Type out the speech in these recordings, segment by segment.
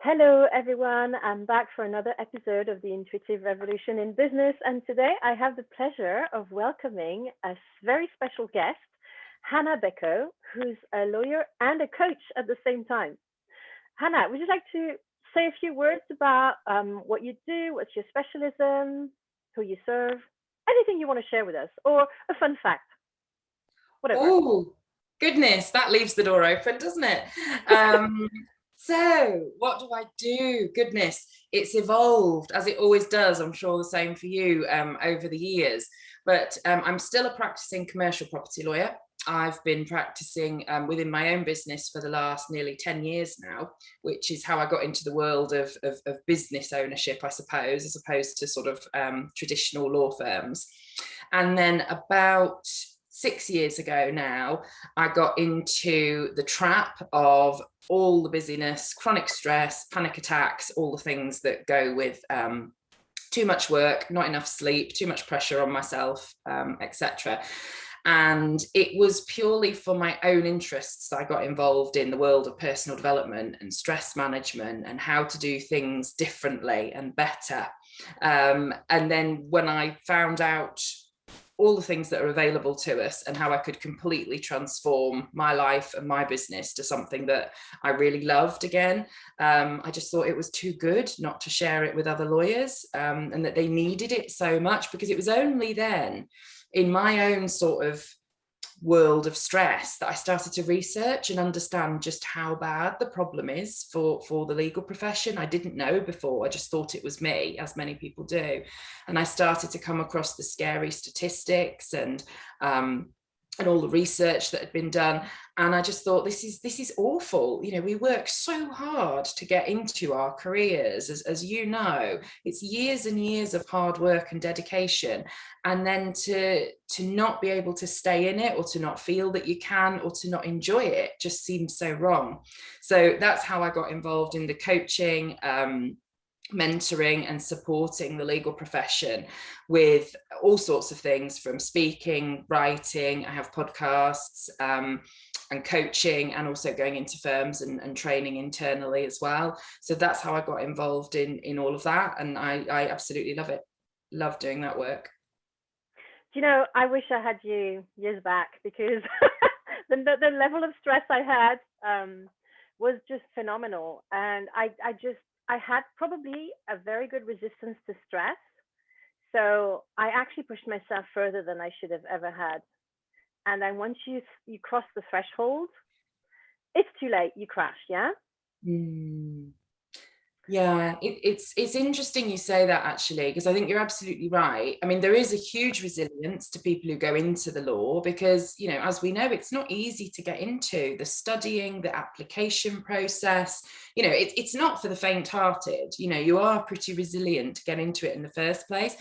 Hello, everyone. I'm back for another episode of the Intuitive Revolution in Business. And today I have the pleasure of welcoming a very special guest, Hannah Beko, who's a lawyer and a coach at the same time. Hannah, would you like to say a few words about what you do, what's your specialism, who you serve, anything you want to share with us, or a fun fact, whatever? Oh, goodness, that leaves the door open, doesn't it? So what do I do? Goodness, it's evolved as it always does. I'm sure the same for you over the years. But I'm still a practicing commercial property lawyer. I've been practicing within my own business for the last nearly 10 years now, which is how I got into the world of business ownership, I suppose, as opposed to sort of traditional law firms. And then about 6 years ago now, I got into the trap of all the busyness, chronic stress, panic attacks, all the things that go with too much work, not enough sleep, too much pressure on myself, etc. And it was purely for my own interests I got involved in the world of personal development and stress management and how to do things differently and better. And then when I found out all the things that are available to us and how I could completely transform my life and my business to something that I really loved again. I just thought it was too good not to share it with other lawyers, and that they needed it so much, because it was only then in my own sort of world of stress that I started to research and understand just how bad the problem is for the legal profession. I didn't know before. I just thought it was me, as many people do. And I started to come across the scary statistics and all the research that had been done. And I just thought, this is awful. You know, we work so hard to get into our careers, as you know, it's years and years of hard work and dedication. And then to not be able to stay in it, or to not feel that you can, or to not enjoy it, just seems so wrong. So that's how I got involved in the coaching, mentoring and supporting the legal profession with all sorts of things, from speaking, writing. I have podcasts, and coaching, and also going into firms and training internally as well. So that's how I got involved in all of that, and I absolutely love it. Love doing that work. You know, I wish I had you years back, because the level of stress I had was just phenomenal. And I had probably a very good resistance to stress. So I actually pushed myself further than I should have ever had. And then once you cross the threshold, it's too late. You crash, yeah? Mm. Yeah, it's interesting you say that, actually, because I think you're absolutely right. I mean, there is a huge resilience to people who go into the law, because, you know, as we know, it's not easy to get into. The studying, the application process, you know, it's not for the faint-hearted. You know, you are pretty resilient to get into it in the first place.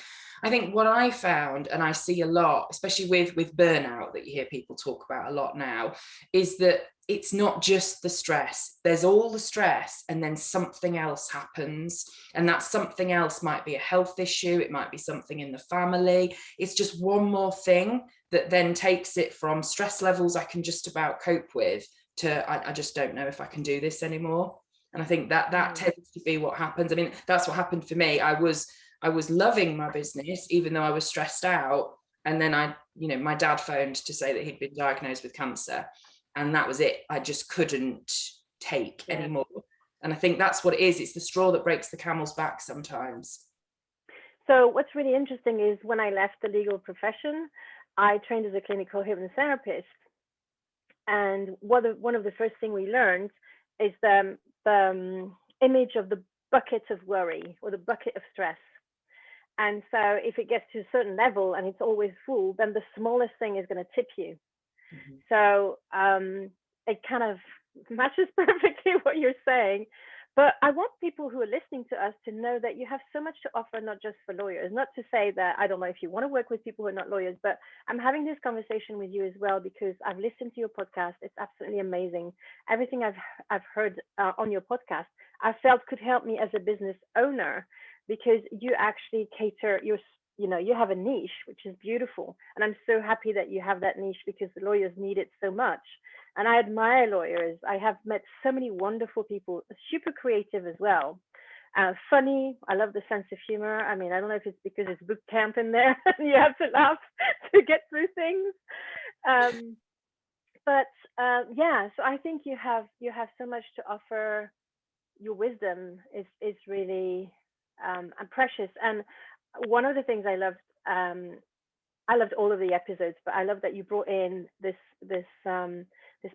I think what I found, and I see a lot, especially with burnout, that you hear people talk about a lot now, is that it's not just the stress. There's all the stress, and then something else happens. And that something else might be a health issue. It might be something in the family. It's just one more thing that then takes it from stress levels I can just about cope with to I just don't know if I can do this anymore. And I think that tends to be what happens. I mean, that's what happened for me. I was loving my business, even though I was stressed out. And then my dad phoned to say that he'd been diagnosed with cancer. And that was it. I just couldn't take anymore. And I think that's what it is. It's the straw that breaks the camel's back sometimes. So what's really interesting is, when I left the legal profession, I trained as a clinical hypnotherapist. And one of the first things we learned is the image of the bucket of worry, or the bucket of stress. And so if it gets to a certain level and it's always full, then the smallest thing is going to tip you. Mm-hmm. So it kind of matches perfectly what you're saying. But I want people who are listening to us to know that you have so much to offer, not just for lawyers. Not to say that, I don't know if you want to work with people who are not lawyers, but I'm having this conversation with you as well, because I've listened to your podcast. It's absolutely amazing. Everything I've heard on your podcast, I felt could help me as a business owner, because you actually cater you have a niche, which is beautiful. And I'm so happy that you have that niche, because the lawyers need it so much. And I admire lawyers. I have met so many wonderful people, super creative as well. Funny. I love the sense of humor. I mean, I don't know if it's because it's boot camp in there and you have to laugh to get through things. Um, but yeah, so I think you have so much to offer. Your wisdom is really precious. And one of the things I loved all of the episodes, but I love that you brought in this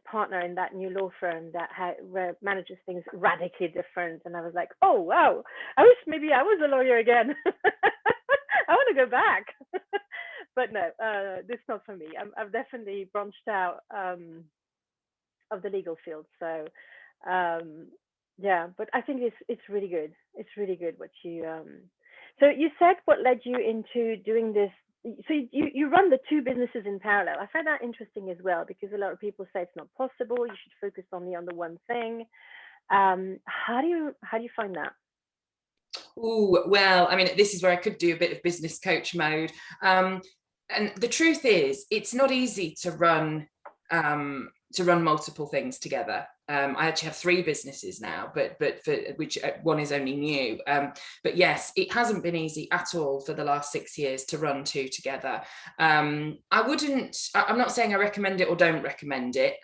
partner in that new law firm that manages things radically different. And I was like, oh wow, I wish maybe I was a lawyer again. I want to go back. But no, this is not for me. I've definitely branched out of the legal field. So yeah, but I think it's really good. It's really good what you so you said what led you into doing this. So you run the two businesses in parallel. I find that interesting as well, because a lot of people say it's not possible. You should focus only on the one thing. How do you find that? Oh, well, I mean, this is where I could do a bit of business coach mode. And the truth is, it's not easy to run multiple things together. I actually have 3 businesses now, but for which one is only new. But yes, it hasn't been easy at all for the last 6 years to run 2 together. I'm not saying I recommend it or don't recommend it.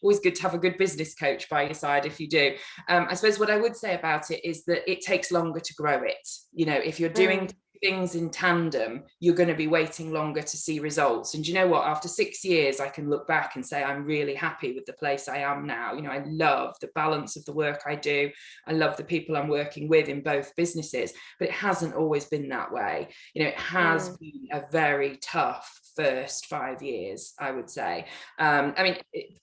Always good to have a good business coach by your side if you do. I suppose what I would say about it is that it takes longer to grow it. If you're doing things in tandem, you're going to be waiting longer to see results. And you know what, after 6 years I can look back and say I'm really happy with the place I am now. I love the balance of the work I do. I love the people I'm working with in both businesses, but it hasn't always been that way. It has been a very tough first 5 years, I would say.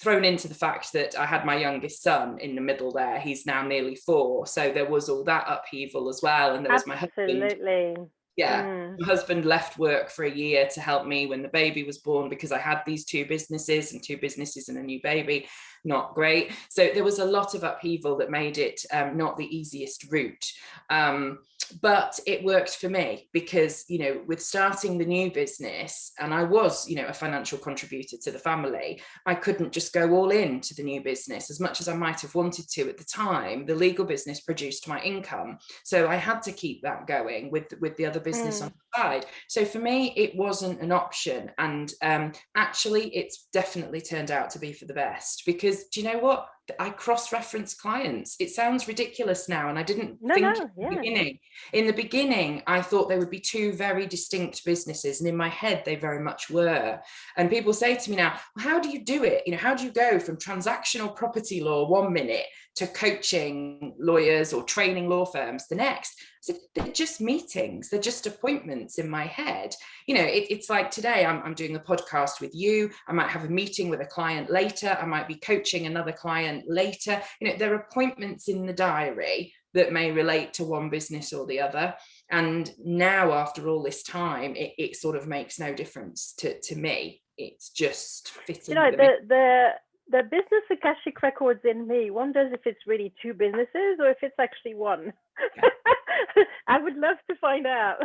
Thrown into the fact that I had my youngest son in the middle there. He's now nearly 4, so there was all that upheaval as well. And there was my husband. Yeah, my husband left work for a year to help me when the baby was born, because I had these 2 businesses and a new baby. Not great. So there was a lot of upheaval that made it not the easiest route. But it worked for me because, with starting the new business, and I was, a financial contributor to the family, I couldn't just go all into the new business as much as I might have wanted to at the time. The legal business produced my income. So I had to keep that going with the other business on the side. So for me, it wasn't an option. And actually, it's definitely turned out to be for the best, because do you know what? I cross-reference clients. It sounds ridiculous now, and I didn't think in the beginning, I thought they would be 2 very distinct businesses, and in my head, they very much were. And people say to me now, well, how do you do it? How do you go from transactional property law one minute to coaching lawyers or training law firms the next? So they're just meetings, they're just appointments in my head. It's like today I'm doing a podcast with you. I might have a meeting with a client later. I might be coaching another client later. There are appointments in the diary that may relate to one business or the other. And now, after all this time, it sort of makes no difference to me. It's just fitting. The business Akashic records in me wonders if it's really 2 businesses or if it's actually one. I would love to find out.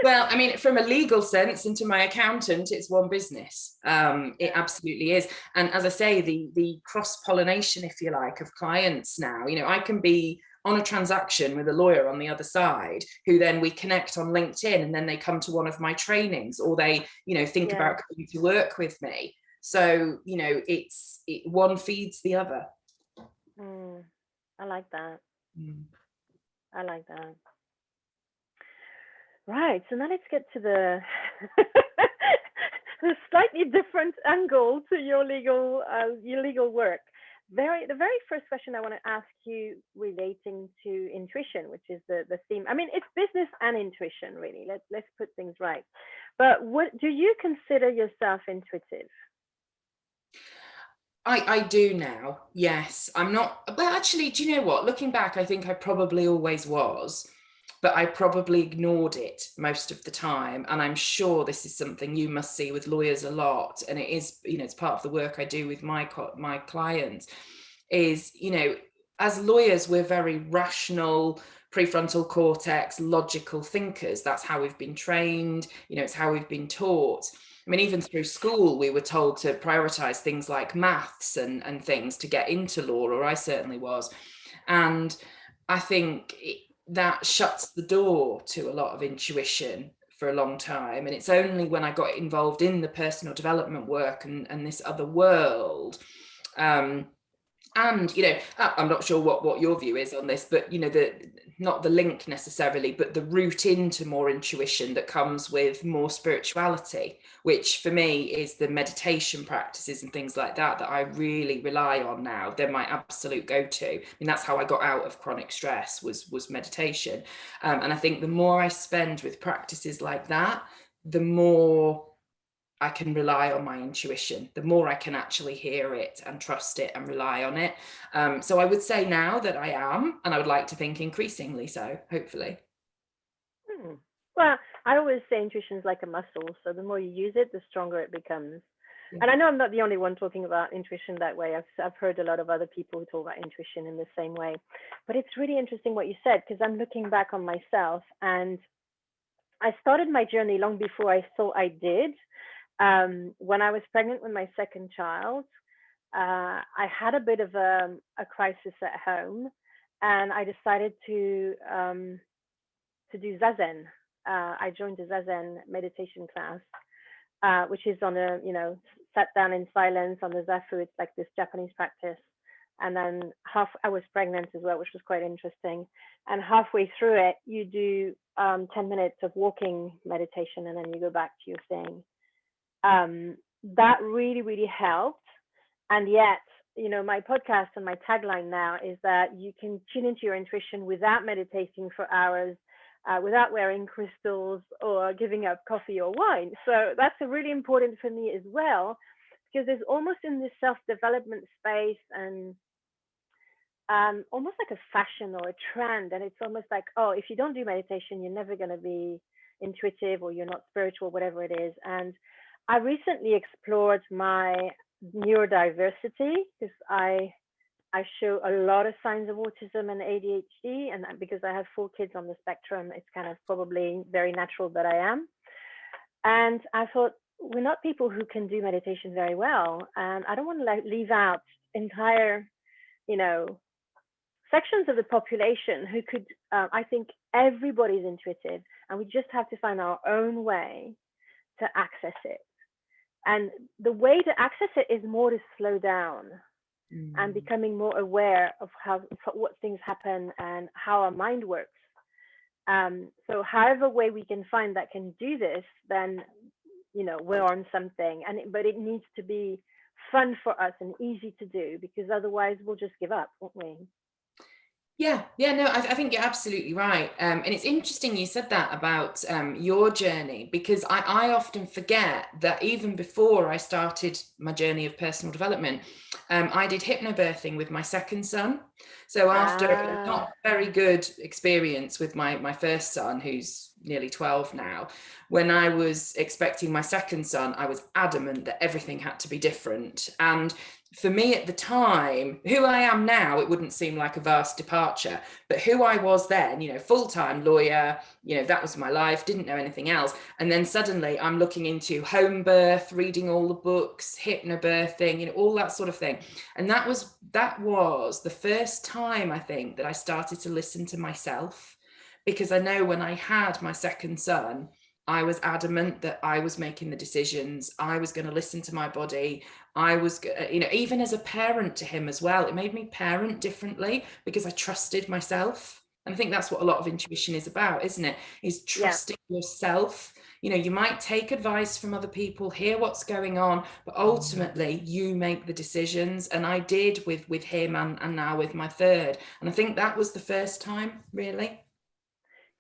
Well, from a legal sense, and to my accountant, it's one business. It absolutely is. And as I say, the cross-pollination, if you like, of clients now, I can be on a transaction with a lawyer on the other side, who then we connect on LinkedIn, and then they come to one of my trainings, or they, think about coming to work with me. So, one feeds the other. I like that. I like that. Right. So now let's get to the slightly different angle to your legal work. The very first question I want to ask you, relating to intuition, which is the theme. It's business and intuition, really. Let's put things right. But what do you consider yourself intuitive? I do now. Yes. I'm not. Well, actually, do you know what? Looking back, I think I probably always was, but I probably ignored it most of the time. And I'm sure this is something you must see with lawyers a lot. And it is, it's part of the work I do with my clients is, as lawyers, we're very rational, prefrontal cortex, logical thinkers. That's how we've been trained. It's how we've been taught. I mean, even through school, we were told to prioritize things like maths and things to get into law, or I certainly was. And I think that shuts the door to a lot of intuition for a long time. And it's only when I got involved in the personal development work and this other world, and I'm not sure what your view is on this, but not the link necessarily, but the route into more intuition that comes with more spirituality, which for me is the meditation practices and things like that I really rely on now. They're my absolute go-to. I mean, that's how I got out of chronic stress, was meditation. And I think the more I spend with practices like that, the more I can rely on my intuition, the more I can actually hear it and trust it and rely on it. So I would say now that I am, and I would like to think increasingly so, hopefully. Well, I always say intuition is like a muscle. So the more you use it, the stronger it becomes. Yeah. And I know I'm not the only one talking about intuition that way. I've heard a lot of other people who talk about intuition in the same way. But it's really interesting what you said, because I'm looking back on myself, and I started my journey long before I thought I did. When I was pregnant with my second child, I had a bit of a crisis at home, and I decided to do zazen. I joined the zazen meditation class, which is on a sat down in silence on the zafu. It's like this Japanese practice. And then I was pregnant as well, which was quite interesting. And halfway through it, you do 10 minutes of walking meditation, and then you go back to your thing. That really, really helped. And yet, my podcast and my tagline now is that you can tune into your intuition without meditating for hours, without wearing crystals or giving up coffee or wine. So that's really important for me as well, because there's almost in this self-development space and almost like a fashion or a trend. And it's almost like, oh, if you don't do meditation, you're never going to be intuitive, or you're not spiritual, whatever it is. And I recently explored my neurodiversity, because I show a lot of signs of autism and ADHD, and because I have 4 kids on the spectrum, it's kind of probably very natural that I am. And I thought, we're not people who can do meditation very well, and I don't want to leave out entire, sections of the population who could. I think everybody's intuitive, and we just have to find our own way to access it. And the way to access it is more to slow down and becoming more aware of what things happen and how our mind works. So however way we can find that can do this, then we're on something. But it needs to be fun for us and easy to do, because otherwise we'll just give up, won't we? Yeah, no, I think you're absolutely right. And it's interesting you said that about your journey, because I often forget that even before I started my journey of personal development, I did hypnobirthing with my second son. So after a not very good experience with my first son, who's nearly 12 now, when I was expecting my second son, I was adamant that everything had to be different. And for me at the time, who I am now, it wouldn't seem like a vast departure, but who I was then, full-time lawyer, that was my life, didn't know anything else. And then suddenly I'm looking into home birth, reading all the books, hypnobirthing, all that sort of thing. And that was the first time, I think, that I started to listen to myself, because I know when I had my second son, I was adamant that I was making the decisions. I was going to listen to my body. I was, even as a parent to him as well, it made me parent differently because I trusted myself. And I think that's what a lot of intuition is about, isn't it? Is trusting yourself. You might take advice from other people, hear what's going on, but ultimately you make the decisions. And I did with him and now with my third. And I think that was the first time, really.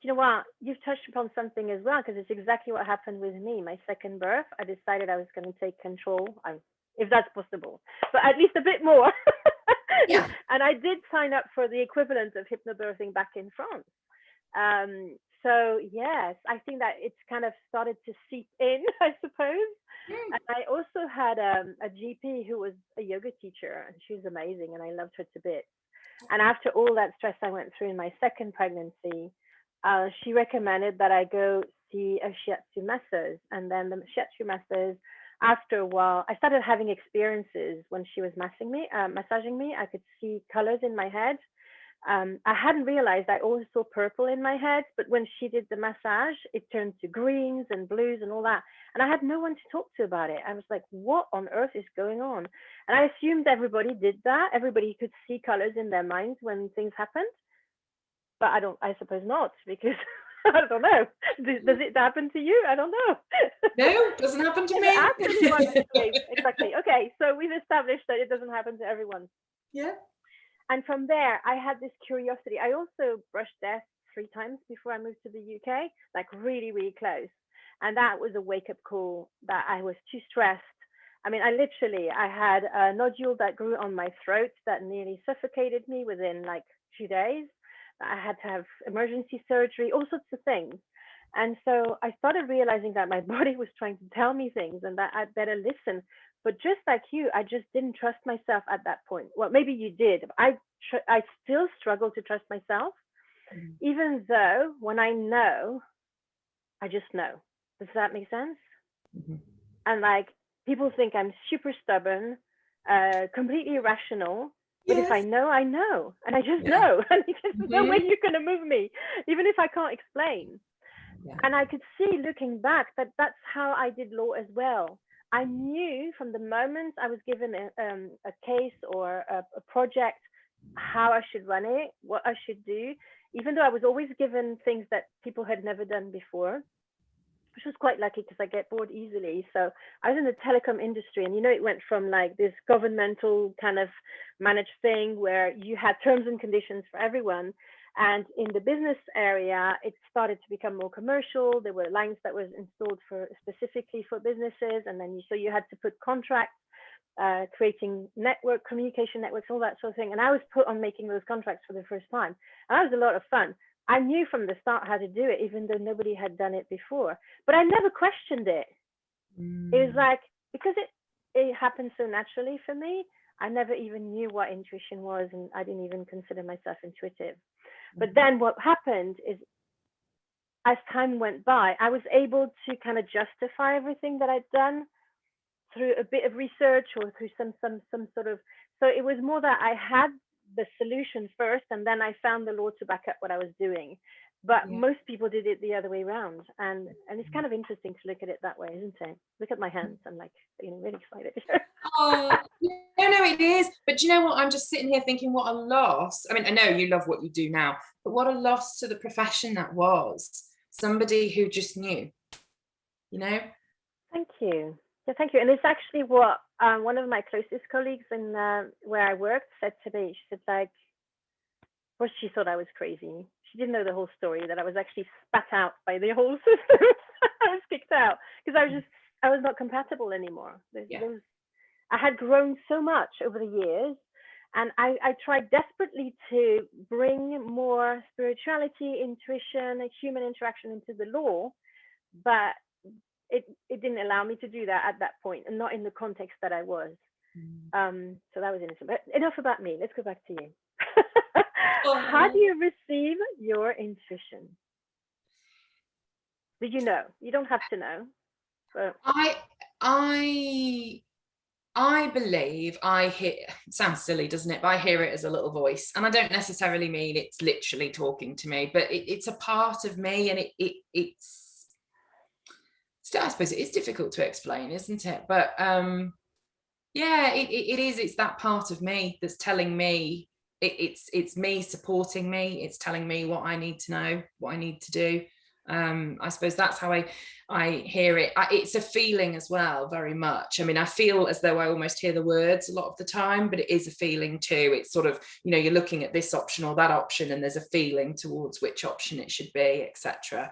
You know what? You've touched upon something as well, because it's exactly what happened with me. My second birth, I decided I was going to take control, if that's possible, but at least a bit more. Yeah. And I did sign up for the equivalent of hypnobirthing back in France. So yes, I think that it's kind of started to seep in, I suppose. And I also had a GP who was a yoga teacher, and she was amazing, and I loved her to bits. And after all that stress I went through in my second pregnancy, she recommended that I go see a shiatsu massage. And then the shiatsu massage, after a while, I started having experiences when she was massaging me. I could see colors in my head. I hadn't realized I always saw purple in my head, but when she did the massage, it turned to greens and blues and all that. And I had no one to talk to about it. I was like, what on earth is going on? And I assumed everybody did that. Everybody could see colors in their minds when things happened. But I suppose not, because I don't know. Does it happen to you? I don't know. No, doesn't happen to Does me. it ask anyone this way? Exactly. Okay, so we've established that it doesn't happen to everyone. Yeah. And from there, I had this curiosity. I also brushed death 3 times before I moved to the UK, like really, really close. And that was a wake up call that I was too stressed. I mean, I had a nodule that grew on my throat that nearly suffocated me within like 2 days. I had to have emergency surgery, all sorts of things. And so I started realizing that my body was trying to tell me things and that I'd better listen. But just like you, I just didn't trust myself at that point. Well, maybe you did. I still struggle to trust myself, even though when I know, I just know. Does that make sense? Mm-hmm. And like people think I'm super stubborn, completely irrational. But if Yes. I know, I know, and I just Yeah. know, and there's no way Mm-hmm. you're going to move me, even if I can't explain. Yeah. And I could see looking back that that's how I did law as well. I knew from the moment I was given a case or a project how I should run it, what I should do, even though I was always given things that people had never done before, which was quite lucky because I get bored easily. So I was in the telecom industry, and it went from like this governmental kind of managed thing where you had terms and conditions for everyone. And in the business area, it started to become more commercial. There were lines that was installed for specifically for businesses, and then so you had to put contracts, creating communication networks, all that sort of thing. And I was put on making those contracts for the first time, and that was a lot of fun. I knew from the start how to do it, even though nobody had done it before. But I never questioned it. It was like, because it happened so naturally for me, I never even knew what intuition was, and I didn't even consider myself intuitive. But then what happened is, as time went by, I was able to kind of justify everything that I'd done through a bit of research or through some sort of. So it was more that I had the solution first, and then I found the law to back up what I was doing. But Yeah. most people did it the other way around, and it's kind of interesting to look at it that way, isn't it? Look at my hands; I'm like, really excited. Oh, no, it is. But do you know what? I'm just sitting here thinking, what a loss. I mean, I know you love what you do now, but what a loss to the profession that was. Somebody who just knew, you know? Thank you. Yeah, thank you. And it's actually what one of my closest colleagues in where I worked said to me. She said, like, well, she thought I was crazy. She didn't know the whole story, that I was actually spat out by the whole system. I was kicked out because I was not compatible anymore. Yeah. I had grown so much over the years, and I tried desperately to bring more spirituality, intuition, human interaction into the law, but it didn't allow me to do that at that point, and not in the context that I was. So that was innocent. But enough about me. Let's go back to you. How do you receive your intuition? Did you know? You don't have to know. But I believe I hear, sounds silly, doesn't it? But I hear it as a little voice. And I don't necessarily mean it's literally talking to me, but it's a part of me, and it's still, I suppose it is difficult to explain, isn't it? But yeah, it is. It's that part of me that's telling me, it's me supporting me. It's telling me what I need to know, what I need to do. I suppose that's how I hear it. It's a feeling as well, very much. I mean, I feel as though I almost hear the words a lot of the time, but it is a feeling too. It's sort of, you're looking at this option or that option, and there's a feeling towards which option it should be, etc.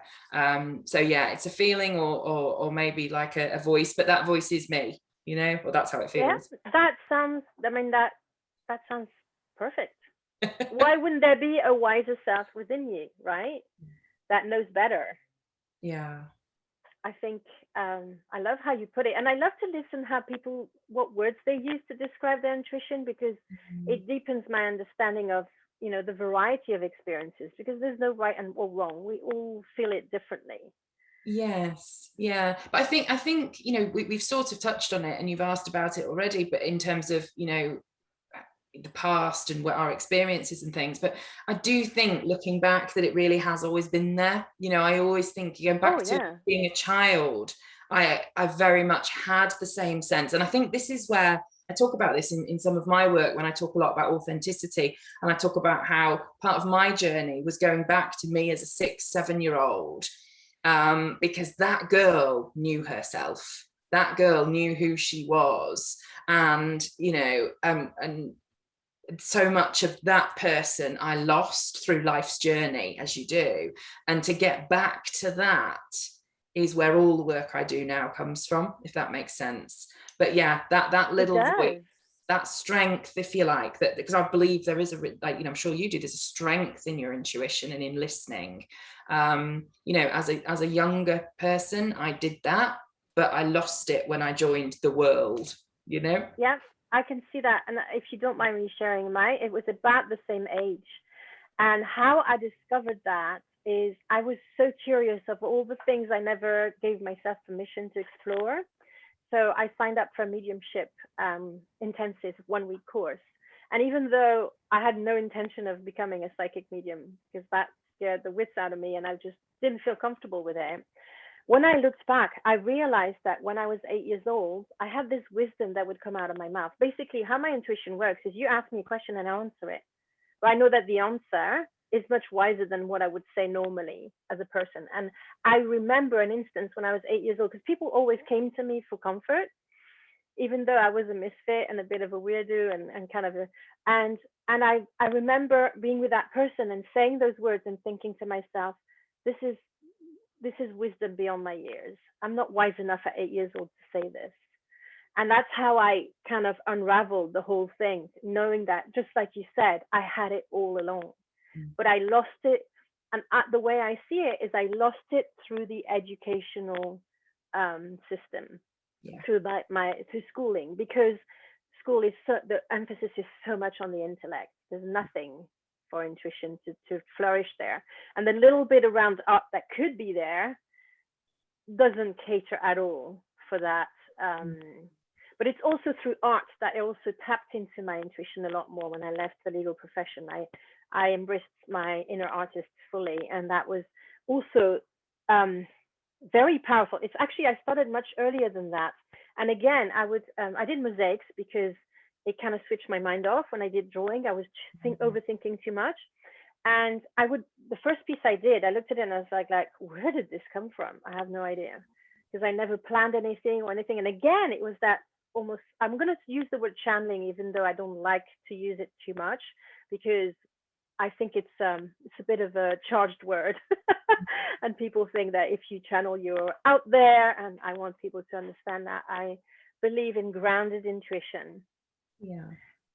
So yeah, it's a feeling, or maybe like a voice, but that voice is me. Well, that's how it feels. yeah, that sounds. I mean, that sounds perfect. Why wouldn't there be a wiser self within you, right? That knows better. Yeah. I think I love how you put it, and I love to listen how what words they use to describe their intuition, because it deepens my understanding of the variety of experiences, because there's no right or wrong. We all feel it differently. Yes, yeah, but I think you know we've sort of touched on it, and you've asked about it already. But in terms of the past and what our experiences and things, but I do think looking back that it really has always been there. I always think going Oh back to yeah, being a child, I very much had the same sense, and I think this is where I talk about this in some of my work when I talk a lot about authenticity, and I talk about how part of my journey was going back to me as a 6, 7 year old, because that girl knew herself. That girl knew who she was, and and so much of that person I lost through life's journey, as you do. And to get back to that is where all the work I do now comes from, if that makes sense. But yeah, that it little voice, does. that strength, if you like, that, because I believe there is I'm sure you do, there's a strength in your intuition and in listening. As a younger person, I did that, but I lost it when I joined the world. Yeah, I can see that. And if you don't mind me sharing mine, it was about the same age. And how I discovered that is I was so curious of all the things I never gave myself permission to explore. So I signed up for a mediumship intensive 1 week course. And even though I had no intention of becoming a psychic medium, because that scared the wits out of me and I just didn't feel comfortable with it, when I looked back, I realized that when I was 8 years old, I had this wisdom that would come out of my mouth. Basically, how my intuition works is you ask me a question and I answer it. But I know that the answer is much wiser than what I would say normally as a person. And I remember an instance when I was 8 years old, because people always came to me for comfort, even though I was a misfit and a bit of a weirdo and kind of a, and I remember being with that person and saying those words and thinking to myself, this is this is wisdom beyond my years. I'm not wise enough at 8 years old to say this. And that's how I kind of unraveled the whole thing, knowing that, just like you said, I had it all along, but I lost it. And the way I see it is I lost it through the educational system, Yeah. through through schooling, because school is the emphasis is so much on the intellect. There's nothing for intuition to flourish there. And the little bit around art that could be there doesn't cater at all for that. But it's also through art that I also tapped into my intuition a lot more when I left the legal profession. I embraced my inner artist fully, and that was also very powerful. It's actually, I started much earlier than that. And again, I did mosaics because it kind of switched my mind off. When I did drawing, I was overthinking too much. And the first piece I did, I looked at it and I was like, where did this come from? I have no idea, because I never planned anything or anything. And again, it was that almost, I'm going to use the word channeling, even though I don't like to use it too much, because I think it's a bit of a charged word. And people think that if you channel, you're out there. And I want people to understand that I believe in grounded intuition. Yeah.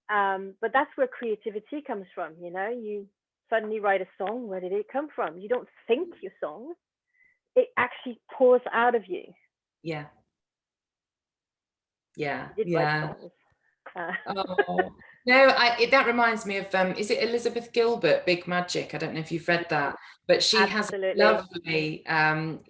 But that's where creativity comes from. You suddenly write a song. Where did it come from? You don't think your song. It actually pours out of you. Yeah. Yeah. I did write Yeah. songs. Oh no, that reminds me of is it Elizabeth Gilbert, Big Magic? I don't know if you've read that, but she has a Absolutely.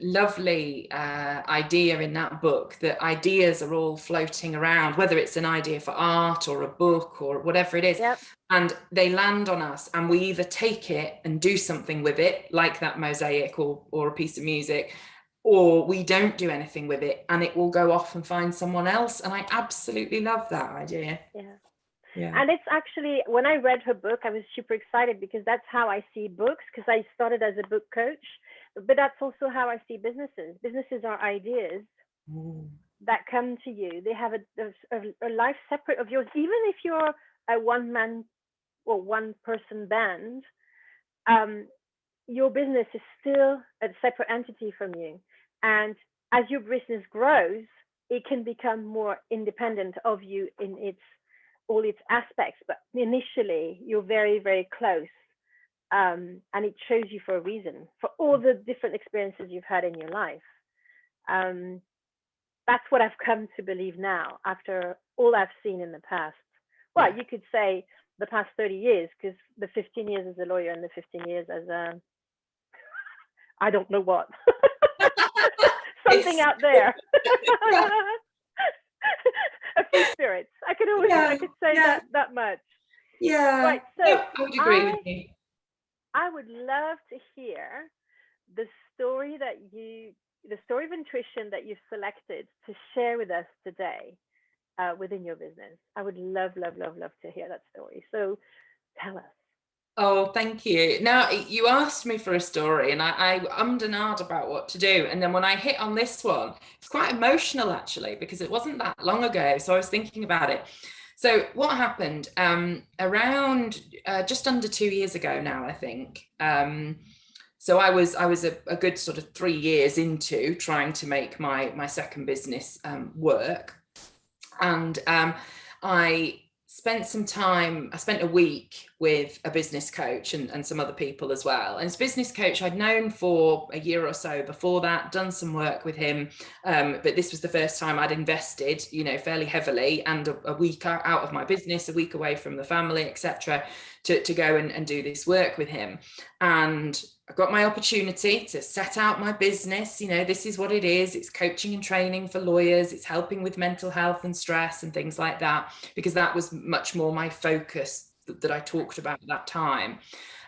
lovely idea in that book that ideas are all floating around, whether it's an idea for art or a book or whatever it is. Yep. And they land on us, and we either take it and do something with it, like that mosaic or a piece of music, or we don't do anything with it and it will go off and find someone else. And I absolutely love that idea. Yeah. Yeah. And it's actually, when I read her book, I was super excited, because that's how I see books, because I started as a book coach, but that's also how I see businesses. Businesses are ideas that come to you. They have a life separate of yours. Even if you're a one man or one person band, your business is still a separate entity from you. And as your business grows, it can become more independent of you in all its aspects. But initially, you're very, very close. And it shows you for a reason, for all the different experiences you've had in your life. That's what I've come to believe now, after all I've seen in the past. Well, you could say the past 30 years, because the 15 years as a lawyer and the 15 years as a, I don't know what. something out there. Yeah. A few spirits. I could say that much. Yeah. Right. So Yeah, I would agree with you. I would love to hear the story the story of intuition that you've selected to share with us today within your business. I would love, love, love, love to hear that story. So tell us. Oh, thank you. Now, you asked me for a story and I ummed and ahed about what to do. And then when I hit on this one, it's quite emotional actually, because it wasn't that long ago. So I was thinking about it. So what happened around just under 2 years ago now, I think. So I was a good sort of 3 years into trying to make my second business work. And I spent a week with a business coach and some other people as well. And this business coach I'd known for a year or so before that, done some work with him. But this was the first time I'd invested, fairly heavily, and a week out of my business, a week away from the family, etc., to go and do this work with him. And I got my opportunity to set out my business. This is what it is. It's coaching and training for lawyers. It's helping with mental health and stress and things like that, because that was much more my focus that I talked about at that time.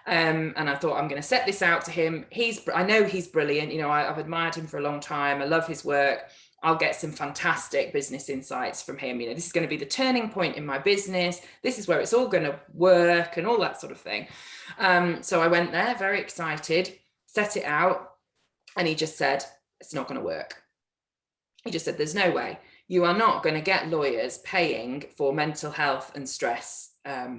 And I thought, I'm going to set this out to him. I know he's brilliant. I've admired him for a long time. I love his work. I'll get some fantastic business insights from him. This is going to be the turning point in my business. This is where it's all going to work and all that sort of thing. So I went there very excited, set it out, and he just said, it's not going to work. He just said, there's no way. You are not going to get lawyers paying for mental health and stress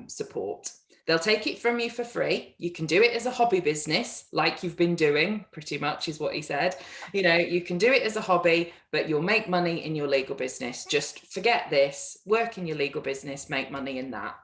support. They'll take it from you for free. You can do it as a hobby business, like you've been doing, pretty much is what he said. You can do it as a hobby, but you'll make money in your legal business. Just forget this, work in your legal business, make money in that.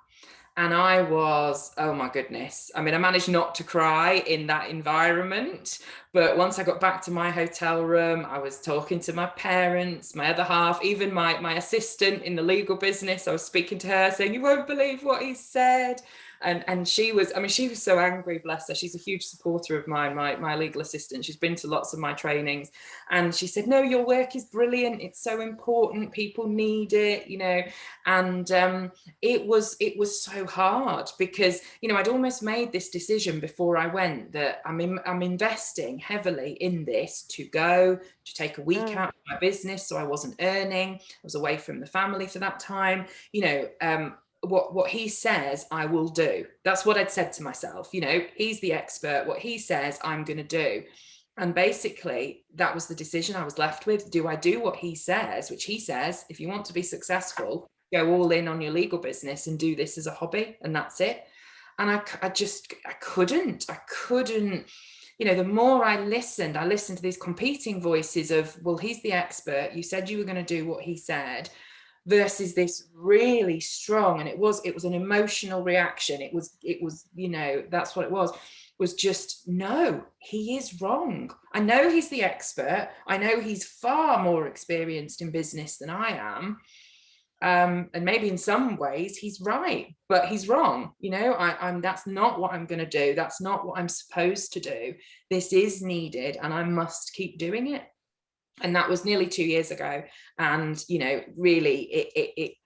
And I was, oh my goodness. I managed not to cry in that environment. But once I got back to my hotel room, I was talking to my parents, my other half, even my assistant in the legal business. I was speaking to her saying, you won't believe what he said. And she was so angry, bless her. She's a huge supporter of mine, my legal assistant. She's been to lots of my trainings. And she said, no, your work is brilliant. It's so important. People need it, And it was so hard because, I'd almost made this decision before I went that I'm investing heavily in this to take a week out of my business. So I wasn't earning. I was away from the family for that time, what he says I will do. That's what I'd said to myself. He's the expert. What he says I'm going to do. And basically that was the decision I was left with. Do I do what he says, which he says, if you want to be successful, go all in on your legal business and do this as a hobby, and that's it. And I couldn't, the more I listened to these competing voices of, well, he's the expert. You said you were going to do what he said, versus this really strong, and it was an emotional reaction. It was that's what it was just, no, he is wrong. I know he's the expert. I know he's far more experienced in business than I am. And maybe in some ways he's right, but he's wrong. That's not what I'm going to do. That's not what I'm supposed to do. This is needed and I must keep doing it. And that was nearly 2 years ago. And, really it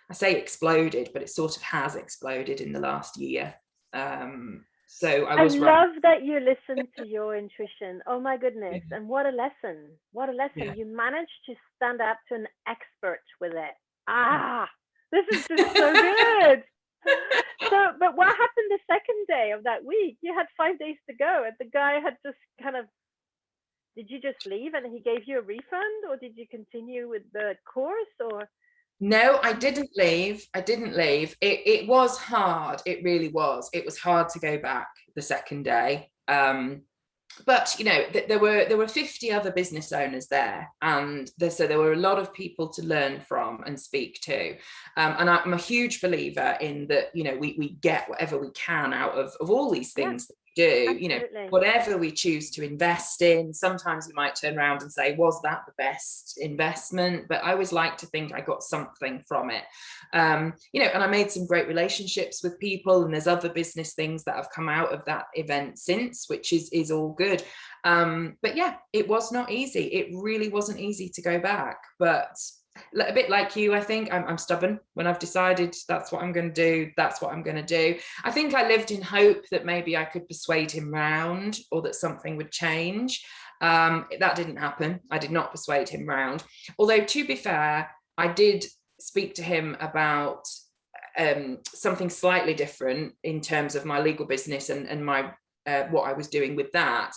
I say exploded, but it sort of has exploded in the last year. So I love that you listened to your intuition. Oh my goodness. And what a lesson. What a lesson. Yeah. You managed to stand up to an expert with it. This is just so good. But what happened the second day of that week? You had 5 days to go and the guy had just kind of, did you just leave and he gave you a refund, or did you continue with the course? Or no, I didn't leave. It was hard. It really was. It was hard to go back the second day. But there were 50 other business owners there, and so there were a lot of people to learn from and speak to. And I'm a huge believer in that. We get whatever we can out of all these things that we do, Absolutely. whatever we choose to invest in, sometimes we might turn around and say, was that the best investment? But I always like to think I got something from it. And I made some great relationships with people, and there's other business things that have come out of that event since, which is all good. But yeah, it was not easy. It really wasn't easy to go back, but a bit like you, I think I'm stubborn. When I've decided that's what I'm going to do, that's what I'm going to do. I think I lived in hope that maybe I could persuade him round, or that something would change. That didn't happen. I did not persuade him round. Although, to be fair, I did speak to him about something slightly different in terms of my legal business and my what I was doing with that.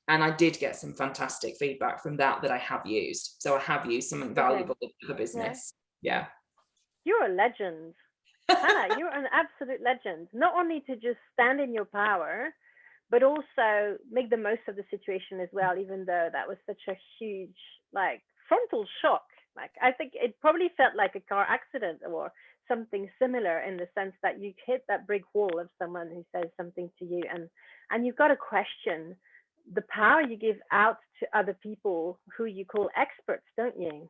And I did get some fantastic feedback from that I have used. So I have used something valuable in the business. Yeah. You're a legend. Hannah, you're an absolute legend. Not only to just stand in your power, but also make the most of the situation as well, even though that was such a huge, like, frontal shock. Like, I think it probably felt like a car accident or something similar, in the sense that you hit that brick wall of someone who says something to you, and you've got to question the power you give out to other people who you call experts, don't you?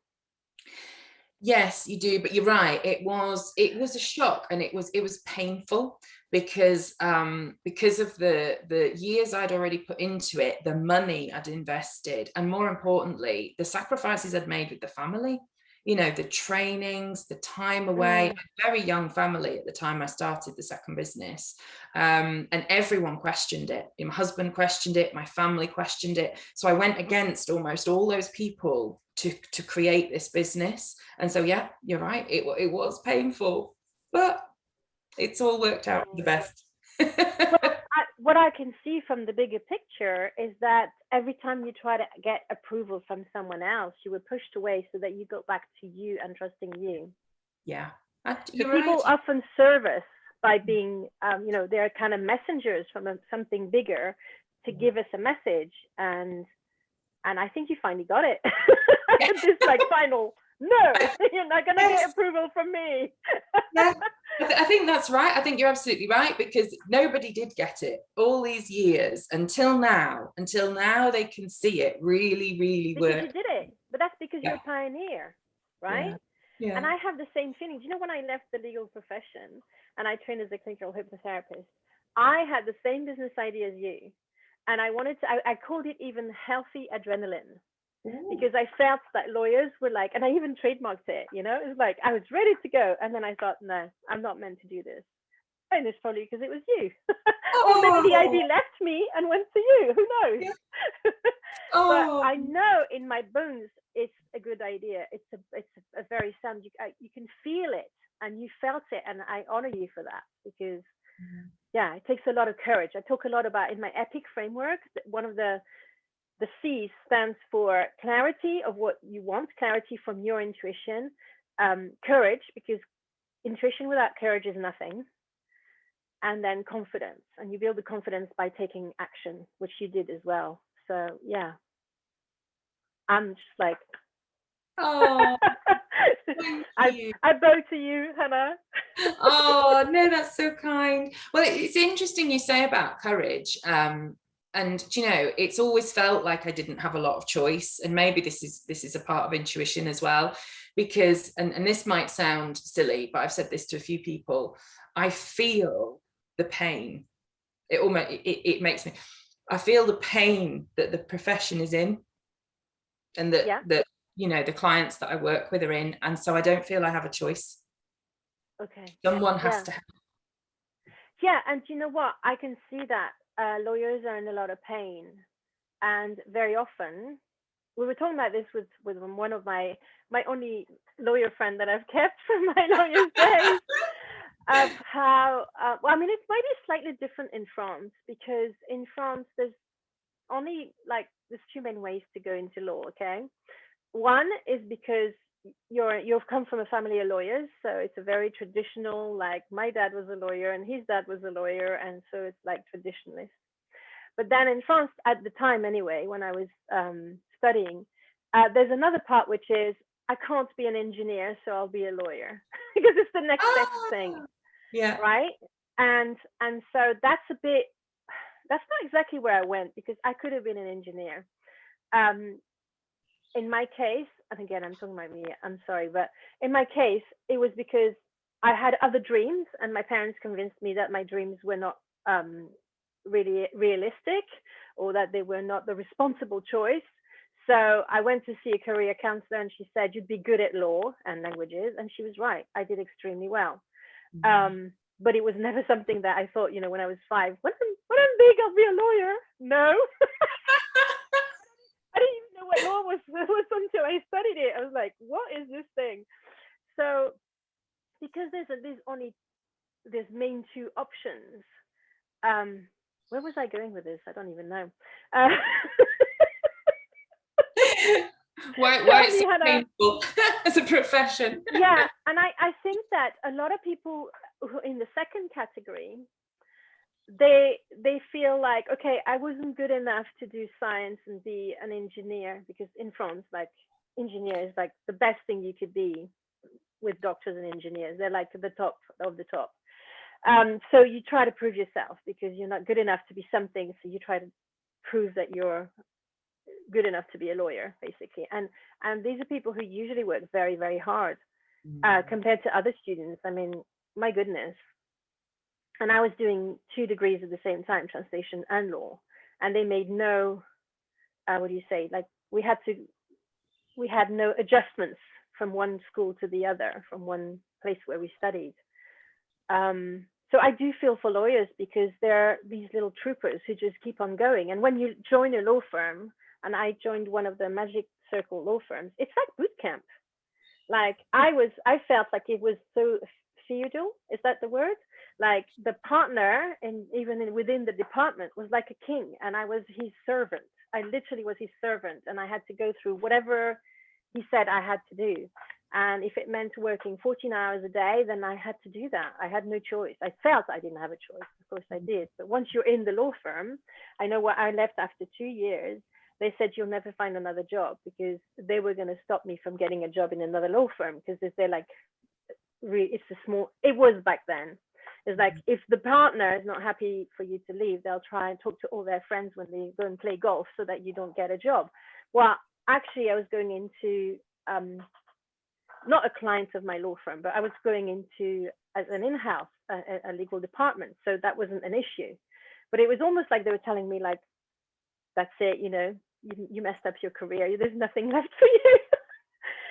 Yes, you do, but you're right. It was a shock, and it was painful because of the years I'd already put into it, the money I'd invested, and more importantly, the sacrifices I'd made with the family. The trainings, the time away. Very young family at the time I started the second business, and everyone questioned it. My husband questioned it, my family questioned it. So I went against almost all those people to create this business. And so, yeah, you're right. It was painful, but it's all worked out for the best. Well, what I can see from the bigger picture is that every time you try to get approval from someone else, you were pushed away so that you go back to you and trusting you. Yeah, So you're people right. often serve us by being, they're kind of messengers from something bigger to give us a message. And I think you finally got it. This like final, no, you're not going to get approval from me. Yeah, I think that's right. I think you're absolutely right, because nobody did get it all these years until now. Until now, they can see it really, really Because work. you did it. But that's because you're Yeah, a pioneer, right? yeah, yeah. And I have the same feelings. When I left the legal profession and I trained as a clinical hypnotherapist, I had the same business idea as you. And I called it even healthy adrenaline, Ooh. because I felt that lawyers were like, and I even trademarked it, it was like, I was ready to go. And then I thought, no, I'm not meant to do this. And it's probably because it was you. Or maybe the Oh, idea left me and went to you. Who knows? yeah. But Oh, I know in my bones it's a good idea. It's a very sound. You can feel it, and you felt it, and I honor you for that, because yeah, it takes a lot of courage. I talk a lot about, in my EPIC framework, one of the C stands for clarity of what you want, clarity from your intuition, courage, because intuition without courage is nothing, and then confidence. And you build the confidence by taking action, which you did as well. So yeah, I'm just like, oh, thank you. I bow to you, Hannah. Oh, no, that's so kind. Well, it's interesting you say about courage. And it's always felt like I didn't have a lot of choice. And maybe this is a part of intuition as well, because, and this might sound silly, but I've said this to a few people, I feel the pain. It makes me, I feel the pain that the profession is in, and Yeah. that the clients that I work with are in. And so I don't feel I have a choice. Okay. Someone has Yeah. to help. Yeah. And you know what? I can see that lawyers are in a lot of pain. And very often, we were talking about this with one of my only lawyer friend that I've kept from my lawyer's days, of how, well, I mean, it might be slightly different in France, because in France, there's two main ways to go into law, okay? One is because you've come from a family of lawyers, so it's a very traditional, like my dad was a lawyer and his dad was a lawyer, and so it's like traditionalist. But then in France, at the time anyway, when I was studying, there's another part, which is I can't be an engineer, so I'll be a lawyer because it's the next best thing, Yeah. right? And so that's a bit, that's not exactly where I went, because I could have been an engineer. Um, in my case, and again, I'm talking about me, I'm sorry, but in my case, it was because I had other dreams, and my parents convinced me that my dreams were not um, really realistic, or that they were not the responsible choice. So I went to see a career counselor, and she said, "You'd be good at law and languages." And she was right. I did extremely well. Mhm. But it was never something that I thought, when I was 5, when I'm big, I'll be a lawyer. No, I didn't even know what law was until I studied it. I was like, what is this thing? So because there's main two options. Um, where was I going with this? I don't even know. Uh, Why tell it's me, so Hannah. painful as a profession. Yeah, and I think that a lot of people who in the second category, they feel like, okay, I wasn't good enough to do science and be an engineer, because in France, like, engineer is like the best thing you could be, with doctors and engineers. They're like the top of the top. So you try to prove yourself, because you're not good enough to be something. So you try to prove that you're good enough to be a lawyer, basically. And these are people who usually work very, very hard, Mm. compared to other students. I mean, my goodness. And I was doing 2 degrees at the same time, translation and law, and they made no, what do you say? Like, we had no adjustments from one school to the other, from one place where we studied. So I do feel for lawyers, because they're these little troopers who just keep on going. And when you join a law firm, and I joined one of the Magic Circle law firms, it's like boot camp. Like, I felt like it was so feudal. Is that the word? Like, the partner, and even within the department, was like a king, and I was his servant. I literally was his servant, and I had to go through whatever he said I had to do. And if it meant working 14 hours a day, then I had to do that. I had no choice. I felt I didn't have a choice. Of course I did. But once you're in the law firm, I know what I left after 2 years. They said, you'll never find another job, because they were going to stop me from getting a job in another law firm, because they're like, it's a small, it was back then. It's like, if the partner is not happy for you to leave, they'll try and talk to all their friends when they go and play golf, so that you don't get a job. Well, actually, I was going into, not a client of my law firm, but I was going into as an in-house, a legal department. So that wasn't an issue. But it was almost like they were telling me, like, that's it, you messed up your career. There's nothing left for you.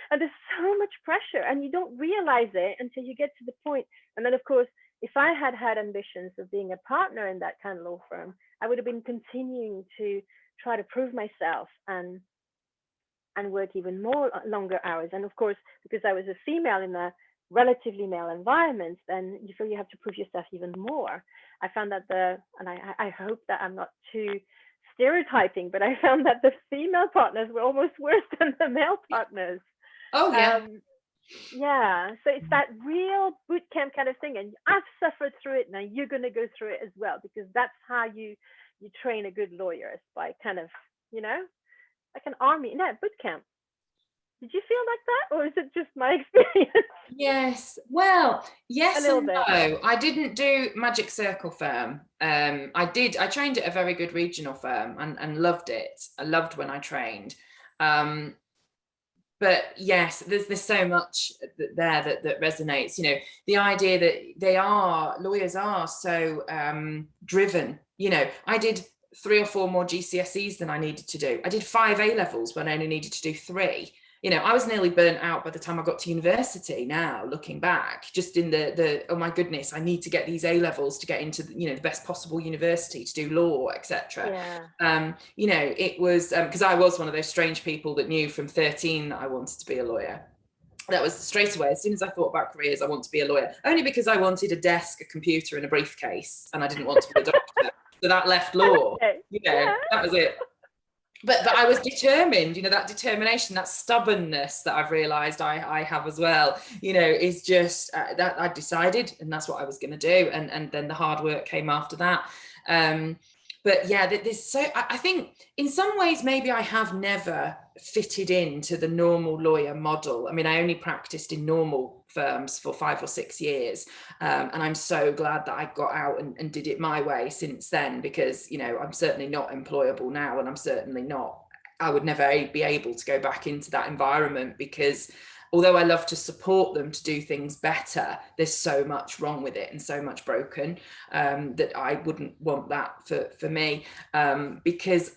And there's so much pressure, and you don't realize it until you get to the point. And then, of course, if I had had ambitions of being a partner in that kind of law firm, I would have been continuing to try to prove myself, and work even more longer hours. And of course, because I was a female in a relatively male environment, then you feel you have to prove yourself even more. I found that and I hope that I'm not too stereotyping, but I found that the female partners were almost worse than the male partners. Oh yeah. Um, yeah, so it's that real boot camp kind of thing, and I've suffered through it. Now you're going to go through it as well, because that's how you train a good lawyer, is by kind of, you know, like an army. No, boot camp. Did you feel like that, or is it just my experience? Yes. Well, A yes little and bit. no. I didn't do Magic Circle firm. I trained at a very good regional firm and loved it. I loved when I trained. Um, but yes, there's so much there that resonates. The idea that lawyers are so driven. I did 3 or 4 more GCSEs than I needed to do. I did 5 A levels when I only needed to do 3. I was nearly burnt out by the time I got to university. Now looking back, just in the oh my goodness, I need to get these A levels to get into the best possible university to do law, etc. Yeah. It was because I was one of those strange people that knew from 13 that I wanted to be a lawyer. That was straight away. As soon as I thought about careers, I want to be a lawyer, only because I wanted a desk, a computer, and a briefcase, and I didn't want to be a doctor. So that left law. Okay. Yeah. That was it. But I was determined. That determination, that stubbornness that I've realised I have as well. Is just that I decided, and that's what I was going to do, and then the hard work came after that. but yeah, there's so I think in some ways maybe I have never fitted into the normal lawyer model. I mean, I only practiced in normal firms for 5 or 6 years, and I'm so glad that I got out and did it my way since then, because I'm certainly not employable now, and I'm certainly not, I would never be able to go back into that environment, because although I love to support them to do things better, there's so much wrong with it and so much broken, that I wouldn't want that for me, because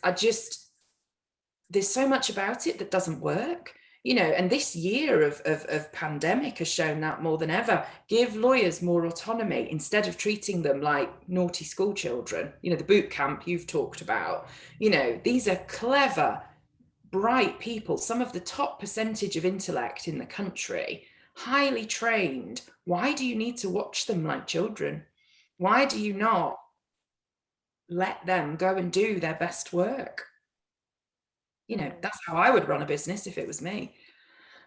there's so much about it that doesn't work. And this year of pandemic has shown that more than ever. Give lawyers more autonomy instead of treating them like naughty school children. The boot camp you've talked about, these are clever, bright people, some of the top percentage of intellect in the country, highly trained. Why do you need to watch them like children? Why do you not let them go and do their best work? That's how I would run a business if it was me.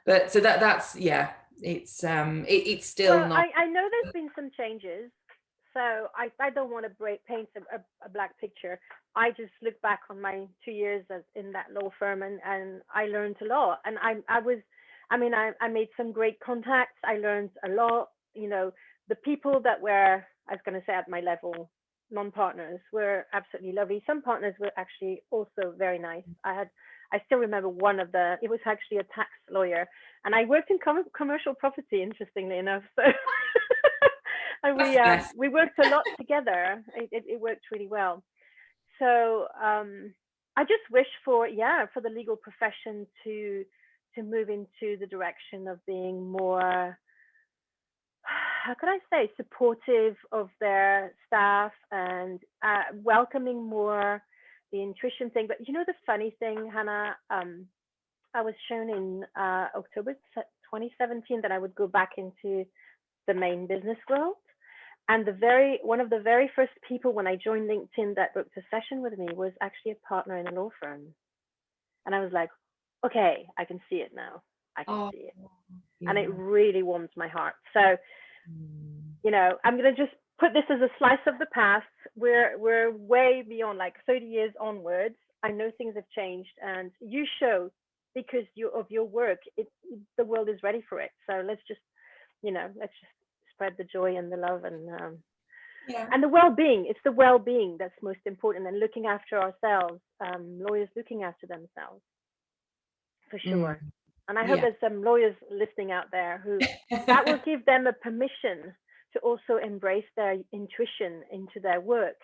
But so that's yeah, it's still well, not. I know there's been some changes, so I don't want to paint a black picture. I just look back on my 2 years in that law firm, and I learned a lot. And I made some great contacts. I learned a lot. The people that were, I was going to say, at my level, non-partners, were absolutely lovely. Some partners were actually also very nice. I still remember it was actually a tax lawyer, and I worked in commercial property, interestingly enough. So and we worked a lot together. It worked really well. So I just wish for the legal profession to move into the direction of being more, how can I say, supportive of their staff, and welcoming more the intuition thing. But the funny thing, Hannah, I was shown in October 2017 that I would go back into the main business world. And one of the very first people when I joined LinkedIn that booked a session with me was actually a partner in a law firm. And I was like, okay, I can see it now. I can see it. Yeah. And it really warms my heart. So, I'm going to just put this as a slice of the past. We're way beyond, like 30 years onwards. I know things have changed, and you show, because of your work, the world is ready for it. So let's just spread the joy and the love, and and the well-being. It's the well-being that's most important, and looking after ourselves. Lawyers looking after themselves, for sure. And I hope there's some lawyers listening out there who that will give them a permission to also embrace their intuition into their work,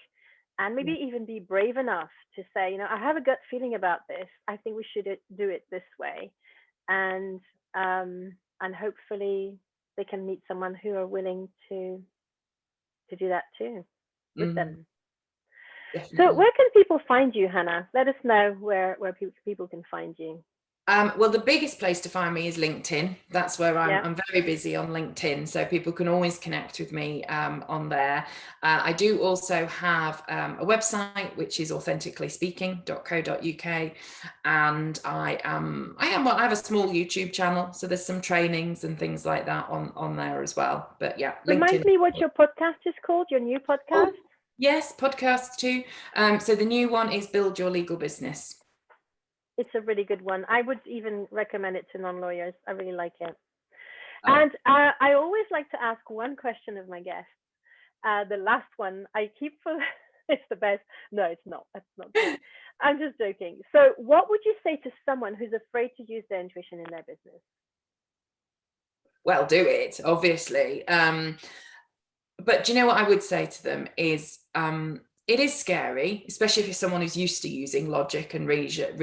and maybe even be brave enough to say, I have a gut feeling about this. I think we should do it this way, and hopefully they can meet someone who are willing to do that too with them. Definitely. So where can people find you, Hannah? Let us know where people can find you. Well, the biggest place to find me is LinkedIn. That's where I'm very busy on LinkedIn, so people can always connect with me on there. I do also have a website, which is authenticallyspeaking.co.uk, and I have a small YouTube channel, so there's some trainings and things like that on there as well. But yeah, remind me what your podcast is called. Your new podcast? Oh, yes, podcasts too. So the new one is Build Your Legal Business. It's a really good one. I would even recommend it to non-lawyers. I really like it. And I always like to ask one question of my guests. The last one I keep for, it's the best. No, it's not. That's not true. I'm just joking. So what would you say to someone who's afraid to use their intuition in their business? Well, do it, obviously. But do you know what I would say to them is, it is scary, especially if you're someone who's used to using logic and reason,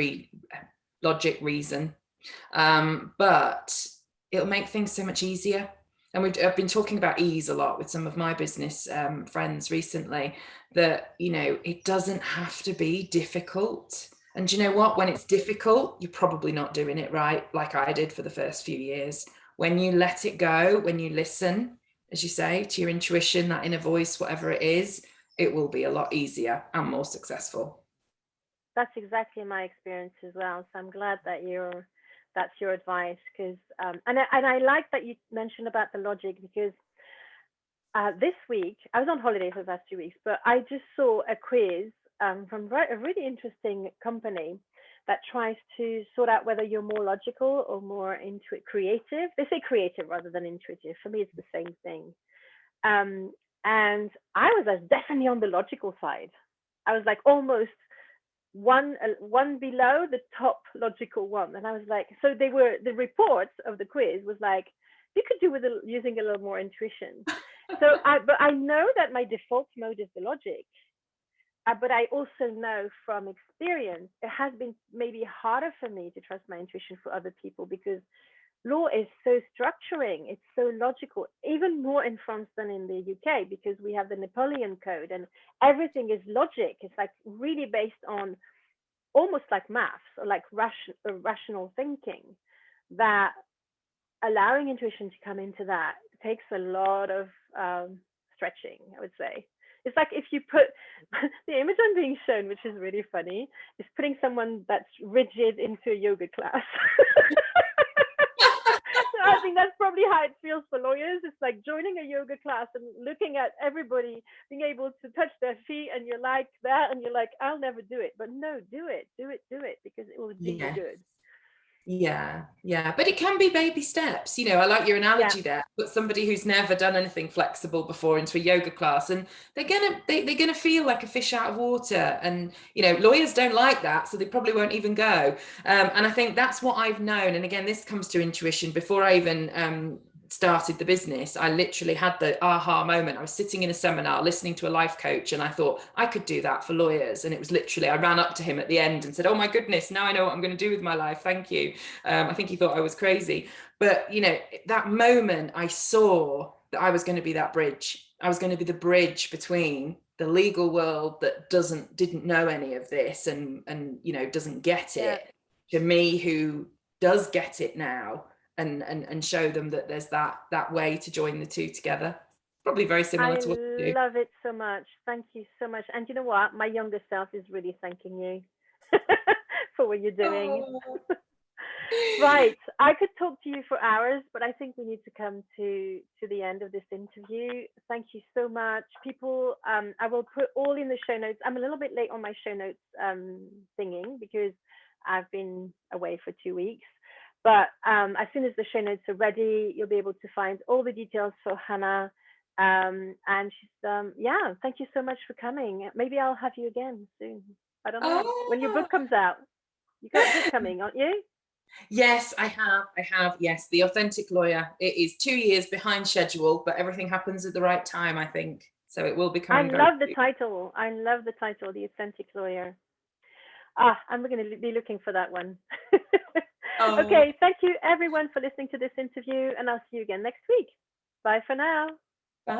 but it'll make things so much easier. And I've been talking about ease a lot with some of my business friends recently, that, it doesn't have to be difficult. And do you know what? When it's difficult, you're probably not doing it right, like I did for the first few years. When you let it go, when you listen, as you say, to your intuition, that inner voice, whatever it is, it will be a lot easier and more successful. That's exactly my experience as well. So I'm glad that that's your advice, because and I like that you mentioned about the logic, because this week I was on holiday for the past 2 weeks, but I just saw a quiz from a really interesting company that tries to sort out whether you're more logical or more creative. They say creative rather than intuitive. For me, it's the same thing. Um, and I was definitely on the logical side. I was like almost one below the top logical one, and I was like, so they were the reports of the quiz was like, you could do with using a little more intuition. But I know that my default mode is the logic. But I also know from experience, it has been maybe harder for me to trust my intuition for other people because law is so structuring, it's so logical, even more in France than in the UK because we have the Napoleon Code and everything is logic. It's like really based on almost like maths or like rational thinking. That allowing intuition to come into that takes a lot of stretching, I would say. It's like if you put the image I'm being shown, which is really funny, is putting someone that's rigid into a yoga class. So I think that's probably how it feels for lawyers. It's like joining a yoga class and looking at everybody being able to touch their feet, and you're like that, and you're like, I'll never do it. But no, do it, because it will do you Yes. good. Yeah, but it can be baby steps. I like your analogy there. Put somebody who's never done anything flexible before into a yoga class, and they're gonna feel like a fish out of water. And lawyers don't like that, so they probably won't even go. And I think that's what I've known. And again, this comes to intuition. Before I even started the business, I literally had the aha moment. I was sitting in a seminar listening to a life coach, and I thought I could do that for lawyers. And it was literally, I ran up to him at the end and said, oh my goodness, now I know what I'm going to do with my life, thank you. I think he thought I was crazy, but that moment I saw that I was going to be that bridge. I was going to be the bridge between the legal world that didn't know any of this and doesn't get it, to me who does get it now, and show them that there's that way to join the two together. Probably very similar to what you do. I love it so much. Thank you so much. And you know what? My younger self is really thanking you for what you're doing. Oh. Right. I could talk to you for hours, but I think we need to come to the end of this interview. Thank you so much. People, I will put all in the show notes. I'm a little bit late on my show notes thinking because I've been away for 2 weeks. But as soon as the show notes are ready, you'll be able to find all the details for Hannah. And she's, thank you so much for coming. Maybe I'll have you again soon. I don't know. When your book comes out. You got a book coming, aren't you? Yes, I have. Yes, The Authentic Lawyer. It is 2 years behind schedule, but everything happens at the right time, I think. So it will be coming. I love the title. I love the title, The Authentic Lawyer. I'm going to be looking for that one. Okay, thank you everyone for listening to this interview, and I'll see you again next week. Bye for now. Bye.